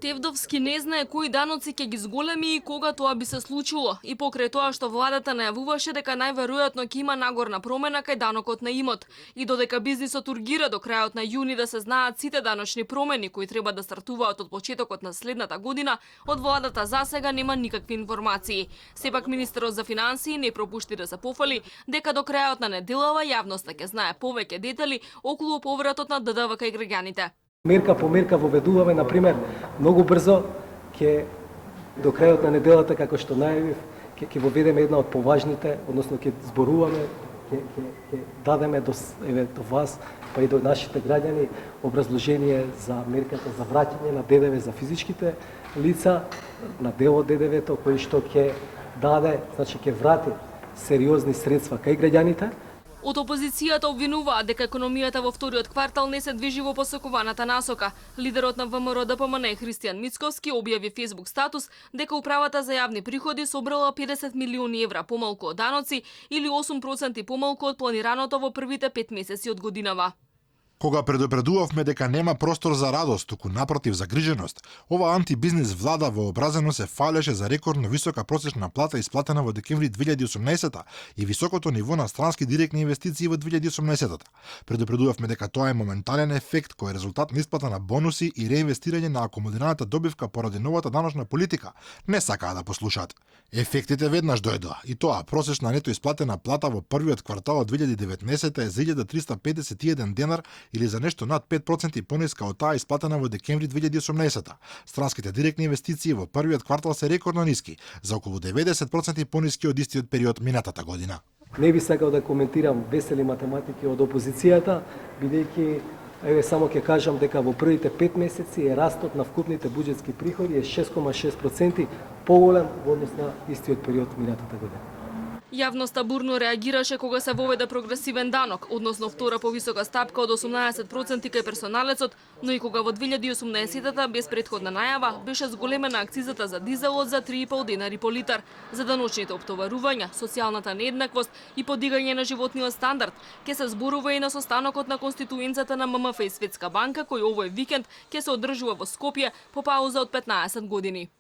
Тевдовски не знае кои даноци ќе ги зголеми и кога тоа би се случило. И покрај тоа што владата најавуваше дека најверојатно ќе има нагорна промена кај данокот на имот и додека бизнисот ургира до крајот на јуни да се знаат сите даночни промени кои треба да стартуваат од почетокот на следната година, од владата засега нема никакви информации. Сепак министерот за финансии не пропушти да се пофали дека до крајот на неделава јавноста ќе знае повеќе детали околу повратот на ДДВ кај граѓаните. Мерка по мерка воведуваме, например, многу брзо ќе до крајот на неделата, како што најавив, ќе воведеме една од поважните, односно ќе зборуваме, ќе дадеме до вас, па и до нашите граѓани образложение за мерката за враќање на ДДВ за физичките лица, на дел од ДДВ-то кој што ќе даде, значи ќе врати сериозни средства кај граѓаните. Од опозицијата обвинуваат дека економијата во вториот квартал не се движи во посакуваната насока. Лидерот на ВМРО ДПМН Христијан Мицковски објави фејсбук статус дека управата за јавни приходи собрала 50 милиони евра помалку од даноци или 8% помалку од планираното во првите 5 месеци од годинава. Кога предупредувавме дека нема простор за радост, туку напротив загриженост, ова антибизнис влада вообразено се фалеше за рекордно висока просечна плата исплатена во декември 2018 и високото ниво на странски директни инвестиции во 2018. Предупредувавме дека тоа е моментален ефект кој е резултат на исплата на бонуси и реинвестирање на акумулираната добивка поради новата даночна политика. Не сакаа да послушаат. Ефектите веднаш дојдоа и тоа просечна нето исплатена плата во првиот квартал од 2019 е за 1351 денар или за нешто над 5% пониска од таа исплатена во декември 2018. Странските директни инвестиции во првиот квартал се рекордно ниски, за околу 90% пониски од истиот период минатата година. Не би сакал да коментирам весели математики од опозицијата, бидејќи само ќе кажам дека во првите 5 месеци е растот на вкупните буџетски приходи е 6,6% поголем во однос на истиот период минатата година. Јавноста бурно реагираше кога се воведе прогресивен данок, односно втора повисока стапка од 18% кај персоналецот, но и кога во 2018-та без претходна најава беше зголемена акцизата за дизелот за 3,5 денари по литар, за даночните оптоварувања, социјалната нееднаквост и подигање на животниот стандард. Ке се зборува и на состанокот на конституенцата на ММФ и Светска банка кој овој викенд ќе се одржува во Скопје по пауза од 15 години.